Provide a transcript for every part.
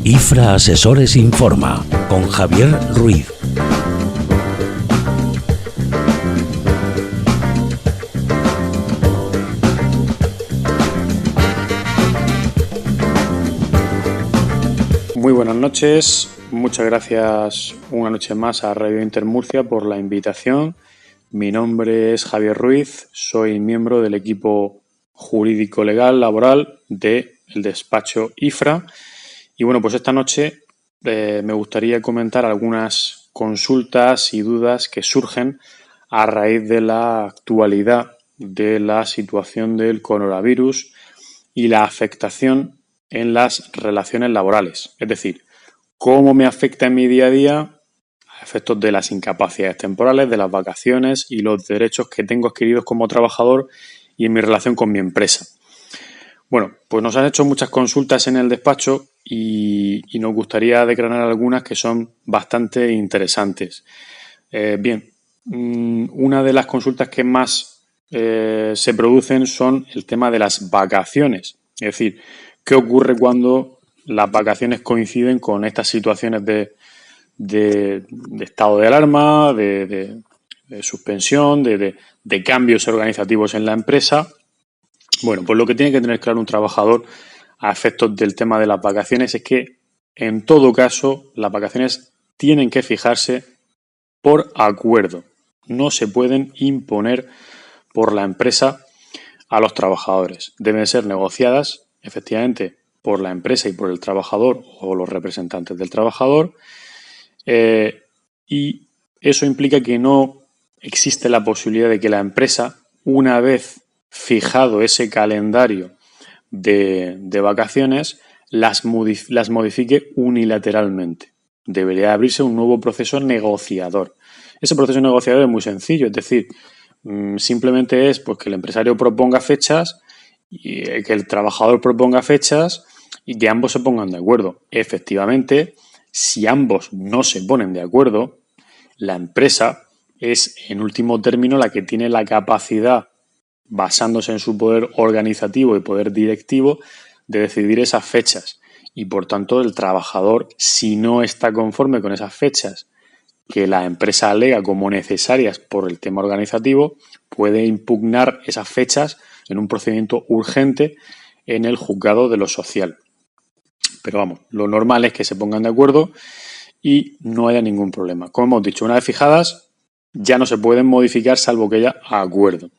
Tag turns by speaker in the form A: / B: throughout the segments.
A: IFRA Asesores Informa, con Javier Ruiz.
B: Muy buenas noches, muchas gracias una noche más a Radio Intermurcia por la invitación. Mi nombre es Javier Ruiz, soy miembro del equipo jurídico legal laboral del despacho IFRA. Y bueno, pues esta noche me gustaría comentar algunas consultas y dudas que surgen a raíz de la actualidad de la situación del coronavirus y la afectación en las relaciones laborales. Es decir, cómo me afecta en mi día a día a efectos de las incapacidades temporales, de las vacaciones y los derechos que tengo adquiridos como trabajador y en mi relación con mi empresa. Bueno, pues nos han hecho muchas consultas en el despacho y nos gustaría desgranar algunas que son bastante interesantes. Una de las consultas que más se producen son el tema de las vacaciones. Es decir, ¿qué ocurre cuando las vacaciones coinciden con estas situaciones de estado de alarma, de suspensión, de cambios organizativos en la empresa? Bueno, pues lo que tiene que tener claro un trabajador a efectos del tema de las vacaciones es que, en todo caso, las vacaciones tienen que fijarse por acuerdo. No se pueden imponer por la empresa a los trabajadores. Deben ser negociadas, efectivamente, por la empresa y por el trabajador o los representantes del trabajador. Y eso implica que no existe la posibilidad de que la empresa, una vez fijado ese calendario de vacaciones, las modifique unilateralmente. Debería abrirse un nuevo proceso negociador. Ese proceso negociador es muy sencillo, es decir, simplemente es pues, que el empresario proponga fechas, y que el trabajador proponga fechas y que ambos se pongan de acuerdo. Efectivamente, si ambos no se ponen de acuerdo, la empresa es, en último término, la que tiene la capacidad, basándose en su poder organizativo y poder directivo, de decidir esas fechas. Y, por tanto, el trabajador, si no está conforme con esas fechas que la empresa alega como necesarias por el tema organizativo, puede impugnar esas fechas en un procedimiento urgente en el juzgado de lo social. Pero vamos, lo normal es que se pongan de acuerdo y no haya ningún problema. Como hemos dicho, una vez fijadas, ya no se pueden modificar salvo que haya acuerdo.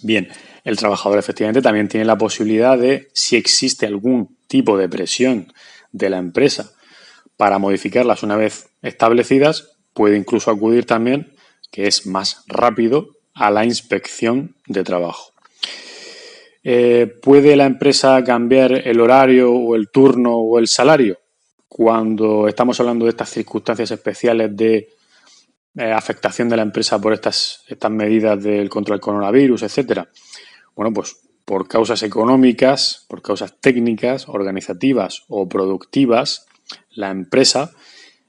B: Bien, el trabajador efectivamente también tiene la posibilidad de, si existe algún tipo de presión de la empresa para modificarlas una vez establecidas, puede incluso acudir también, que es más rápido, a la inspección de trabajo. ¿Puede la empresa cambiar el horario o el turno o el salario cuando estamos hablando de estas circunstancias especiales de afectación de la empresa por estas medidas del control del coronavirus, etcétera? Bueno, pues por causas económicas, por causas técnicas, organizativas o productivas, la empresa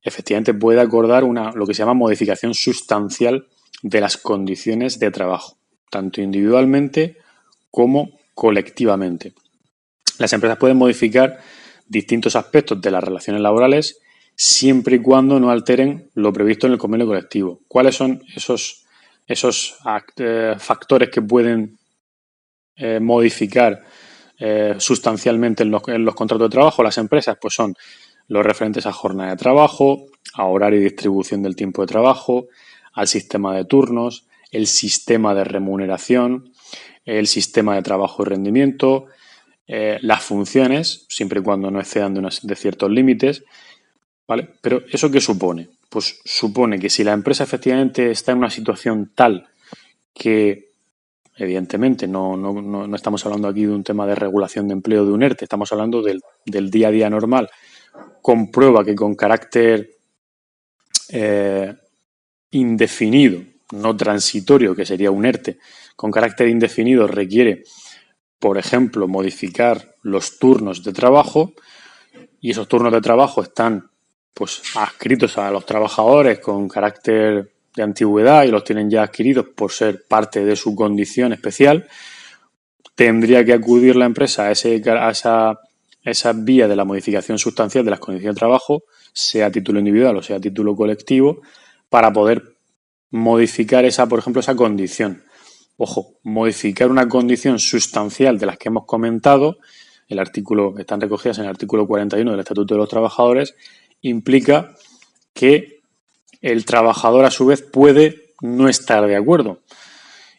B: efectivamente puede acordar lo que se llama modificación sustancial de las condiciones de trabajo, tanto individualmente como colectivamente. Las empresas pueden modificar distintos aspectos de las relaciones laborales siempre y cuando no alteren lo previsto en el convenio colectivo. ¿Cuáles son esos factores que pueden modificar sustancialmente en los contratos de trabajo las empresas? Pues son los referentes a jornada de trabajo, a horario y distribución del tiempo de trabajo, al sistema de turnos, el sistema de remuneración, el sistema de trabajo y rendimiento, las funciones, siempre y cuando no excedan de ciertos límites, ¿vale? Pero ¿eso qué supone? Pues supone que si la empresa efectivamente está en una situación tal que, evidentemente, no estamos hablando aquí de un tema de regulación de empleo de un ERTE, estamos hablando del día a día normal, comprueba que con carácter indefinido, no transitorio, que sería un ERTE, con carácter indefinido requiere, por ejemplo, modificar los turnos de trabajo, y esos turnos de trabajo están pues adscritos a los trabajadores con carácter de antigüedad y los tienen ya adquiridos por ser parte de su condición especial, tendría que acudir la empresa a esa vía de la modificación sustancial de las condiciones de trabajo, sea a título individual o sea a título colectivo, para poder modificar por ejemplo, esa condición. Ojo, modificar una condición sustancial de las que hemos comentado, están recogidas en el artículo 41 del Estatuto de los Trabajadores, implica que el trabajador a su vez puede no estar de acuerdo.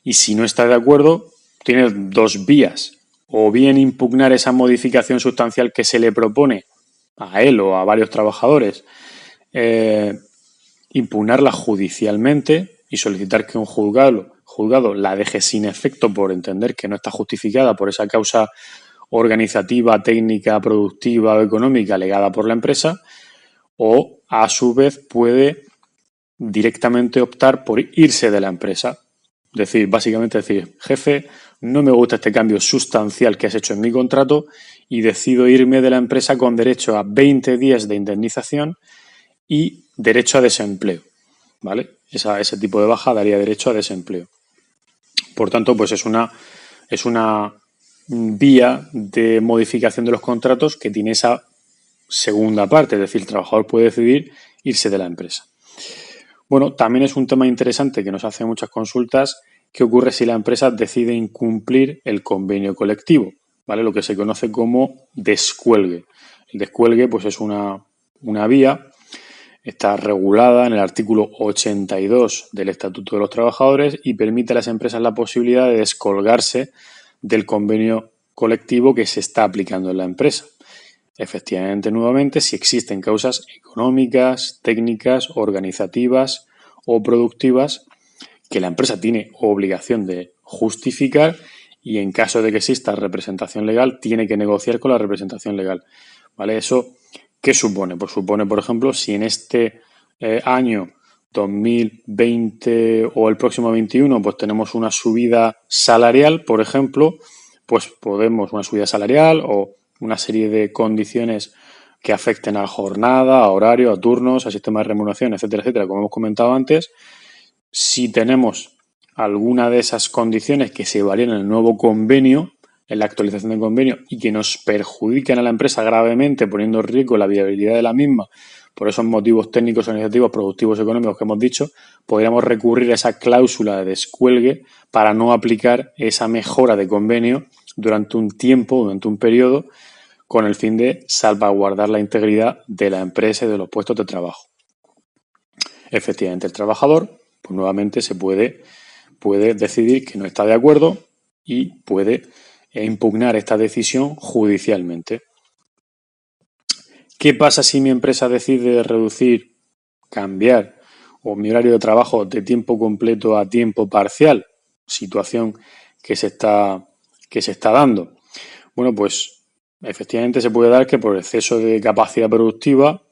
B: Y si no está de acuerdo, tiene dos vías. O bien impugnar esa modificación sustancial que se le propone a él o a varios trabajadores, impugnarla judicialmente y solicitar que un juzgado la deje sin efecto por entender que no está justificada por esa causa organizativa, técnica, productiva o económica alegada por la empresa, o a su vez puede directamente optar por irse de la empresa. Básicamente decir, jefe, no me gusta este cambio sustancial que has hecho en mi contrato y decido irme de la empresa con derecho a 20 días de indemnización y derecho a desempleo, ¿vale? Ese tipo de baja daría derecho a desempleo. Por tanto, pues es una vía de modificación de los contratos que tiene esa segunda parte, es decir, el trabajador puede decidir irse de la empresa. Bueno, también es un tema interesante que nos hace muchas consultas. ¿Qué ocurre si la empresa decide incumplir el convenio colectivo? ¿Vale? Lo que se conoce como descuelgue. El descuelgue, pues, es una vía, está regulada en el artículo 82 del Estatuto de los Trabajadores y permite a las empresas la posibilidad de descolgarse del convenio colectivo que se está aplicando en la empresa. Efectivamente, nuevamente, si existen causas económicas, técnicas, organizativas o productivas que la empresa tiene obligación de justificar y en caso de que exista representación legal, tiene que negociar con la representación legal. ¿Vale? ¿Eso qué supone? Pues supone, por ejemplo, si en este año 2020 o el próximo 21 pues tenemos una subida salarial, por ejemplo, pues podemos una subida salarial o una serie de condiciones que afecten a la jornada, a horario, a turnos, a sistema de remuneración, etcétera, etcétera, como hemos comentado antes. Si tenemos alguna de esas condiciones que se varían en el nuevo convenio, en la actualización del convenio, y que nos perjudican a la empresa gravemente, poniendo en riesgo la viabilidad de la misma, por esos motivos técnicos, organizativos, productivos, económicos que hemos dicho, podríamos recurrir a esa cláusula de descuelgue para no aplicar esa mejora de convenio durante un tiempo, durante un periodo, con el fin de salvaguardar la integridad de la empresa y de los puestos de trabajo. Efectivamente, el trabajador, pues nuevamente se puede decidir que no está de acuerdo y puede impugnar esta decisión judicialmente. ¿Qué pasa si mi empresa decide reducir, cambiar mi horario de trabajo de tiempo completo a tiempo parcial? Situación que se está dando. Bueno, pues efectivamente se puede dar que por exceso de capacidad productiva,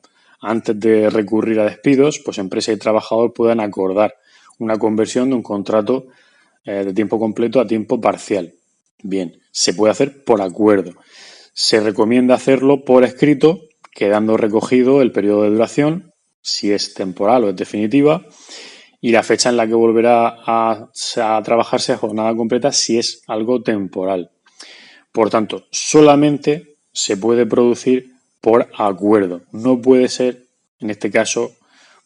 B: antes de recurrir a despidos, pues empresa y trabajador puedan acordar una conversión de un contrato de tiempo completo a tiempo parcial. Bien, se puede hacer por acuerdo. Se recomienda hacerlo por escrito, quedando recogido el periodo de duración, si es temporal o es definitiva, y la fecha en la que volverá a trabajarse a jornada completa si es algo temporal. Por tanto, solamente se puede producir por acuerdo. No puede ser, en este caso,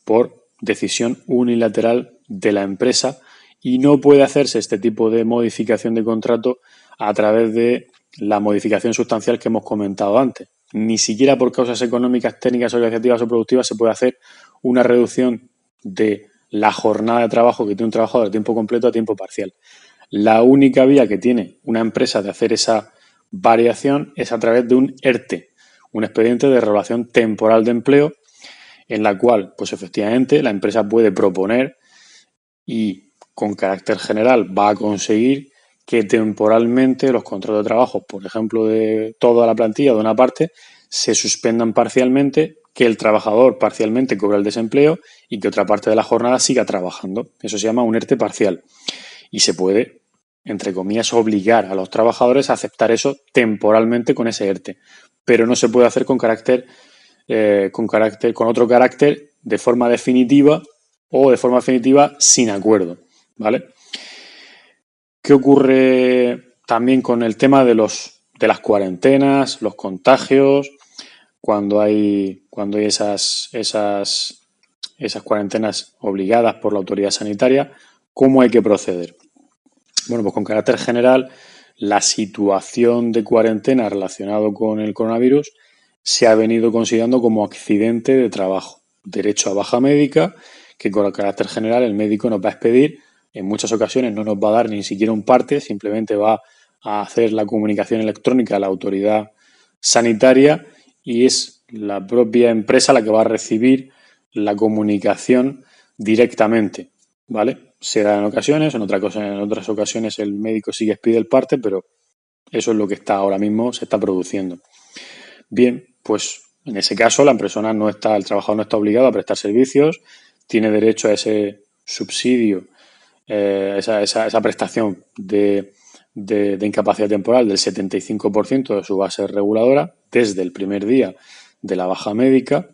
B: por decisión unilateral de la empresa y no puede hacerse este tipo de modificación de contrato a través de la modificación sustancial que hemos comentado antes. Ni siquiera por causas económicas, técnicas, organizativas o productivas se puede hacer una reducción de la jornada de trabajo que tiene un trabajador de tiempo completo a tiempo parcial. La única vía que tiene una empresa de hacer esa variación es a través de un ERTE, un expediente de regulación temporal de empleo, en la cual, pues efectivamente, la empresa puede proponer y con carácter general va a conseguir que temporalmente los contratos de trabajo, por ejemplo, de toda la plantilla o de una parte, se suspendan parcialmente, que el trabajador parcialmente cobre el desempleo y que otra parte de la jornada siga trabajando. Eso se llama un ERTE parcial. Y se puede, entre comillas, obligar a los trabajadores a aceptar eso temporalmente con ese ERTE. Pero no se puede hacer con otro carácter de forma definitiva o de forma definitiva sin acuerdo, ¿vale? ¿Qué ocurre también con el tema de las cuarentenas, los contagios, cuando hay esas cuarentenas obligadas por la autoridad sanitaria? ¿Cómo hay que proceder? Bueno, pues con carácter general, la situación de cuarentena relacionado con el coronavirus se ha venido considerando como accidente de trabajo, derecho a baja médica, que con carácter general el médico nos va a expedir. En muchas ocasiones no nos va a dar ni siquiera un parte, simplemente va a hacer la comunicación electrónica a la autoridad sanitaria y es la propia empresa la que va a recibir la comunicación directamente, ¿vale? Será en ocasiones, en otras ocasiones el médico sí que expide el parte, pero eso es lo que está ahora mismo, se está produciendo. Bien, pues en ese caso el trabajador no está obligado a prestar servicios, tiene derecho a ese subsidio, esa prestación de incapacidad temporal del 75% de su base reguladora desde el primer día de la baja médica.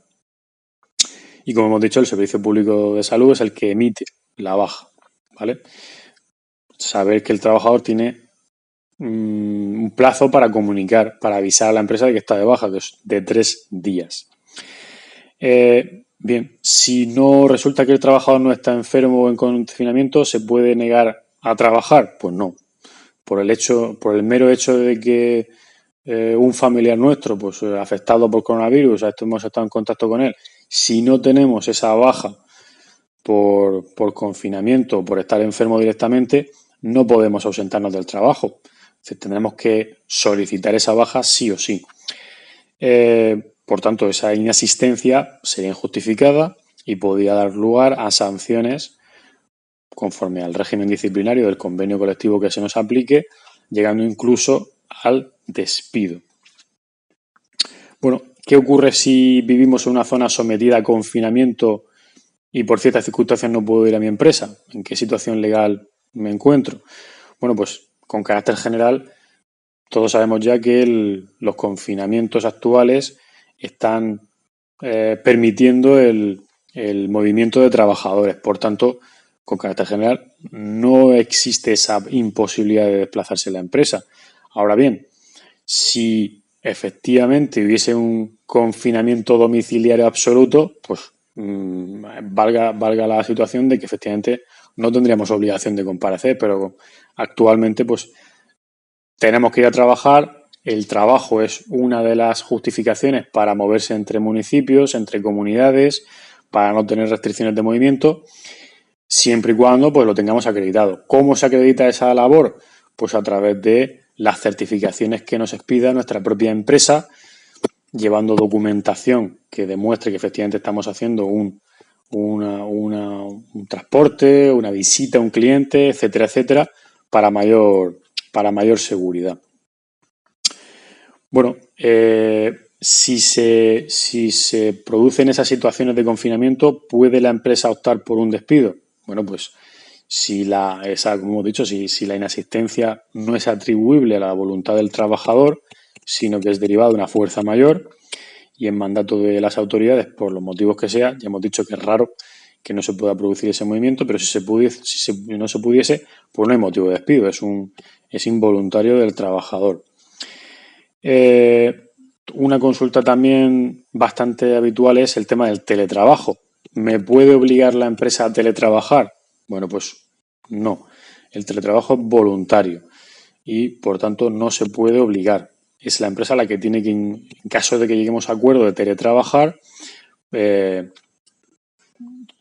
B: Y como hemos dicho, el Servicio Público de Salud es el que emite la baja, ¿vale? Saber que el trabajador tiene un plazo para comunicar, para avisar a la empresa de que está de baja, que es de 3 días. Bien, si no resulta que el trabajador no está enfermo o en confinamiento, ¿se puede negar a trabajar? Pues no. Por el mero hecho de que un familiar nuestro, pues afectado por coronavirus, hemos estado en contacto con él, si no tenemos esa baja por confinamiento o por estar enfermo directamente, no podemos ausentarnos del trabajo. Tendremos que solicitar esa baja sí o sí. Por tanto, esa inasistencia sería injustificada y podría dar lugar a sanciones conforme al régimen disciplinario del convenio colectivo que se nos aplique, llegando incluso al despido. Bueno, ¿qué ocurre si vivimos en una zona sometida a confinamiento y por ciertas circunstancias no puedo ir a mi empresa? ¿En qué situación legal me encuentro? Bueno, pues con carácter general, todos sabemos ya que los confinamientos actuales están permitiendo el movimiento de trabajadores. Por tanto, con carácter general, no existe esa imposibilidad de desplazarse en la empresa. Ahora bien, si efectivamente hubiese un confinamiento domiciliario absoluto, pues valga la situación de que efectivamente no tendríamos obligación de comparecer, pero actualmente pues tenemos que ir a trabajar. El trabajo es una de las justificaciones para moverse entre municipios, entre comunidades, para no tener restricciones de movimiento, siempre y cuando pues lo tengamos acreditado. ¿Cómo se acredita esa labor? Pues a través de las certificaciones que nos expida nuestra propia empresa, llevando documentación que demuestre que efectivamente estamos haciendo un transporte, una visita a un cliente, etcétera, etcétera, para mayor seguridad. Bueno, si se producen esas situaciones de confinamiento, ¿puede la empresa optar por un despido? Bueno, pues como hemos dicho, si la inasistencia no es atribuible a la voluntad del trabajador, sino que es derivada de una fuerza mayor y en mandato de las autoridades, por los motivos que sea, ya hemos dicho que es raro que no se pueda producir ese movimiento, pero si no se pudiese, pues no hay motivo de despido, es involuntario del trabajador. Una consulta también bastante habitual es el tema del teletrabajo. ¿Me puede obligar la empresa a teletrabajar? Bueno, pues no. El teletrabajo es voluntario y, por tanto, no se puede obligar. Es la empresa la que tiene que, en caso de que lleguemos a acuerdo de teletrabajar,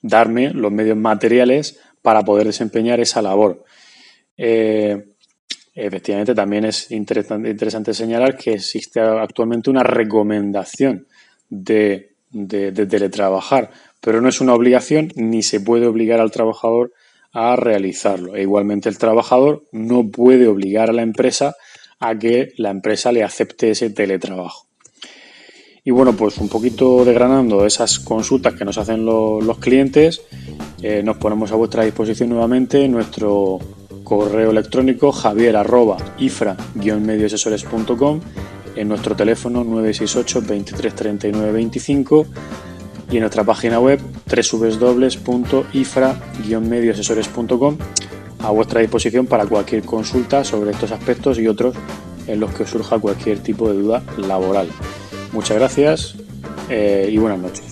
B: darme los medios materiales para poder desempeñar esa labor. Efectivamente, también es interesante señalar que existe actualmente una recomendación de teletrabajar, pero no es una obligación ni se puede obligar al trabajador a realizarlo. E igualmente el trabajador no puede obligar a la empresa a que la empresa le acepte ese teletrabajo. Y bueno, pues un poquito desgranando esas consultas que nos hacen los clientes, nos ponemos a vuestra disposición nuevamente nuestro correo electrónico javier@ifra-medioasesores.com, en nuestro teléfono 968 23 39 25 y en nuestra página web www.ifra-medioasesores.com, a vuestra disposición para cualquier consulta sobre estos aspectos y otros en los que os surja cualquier tipo de duda laboral. Muchas gracias y buenas noches.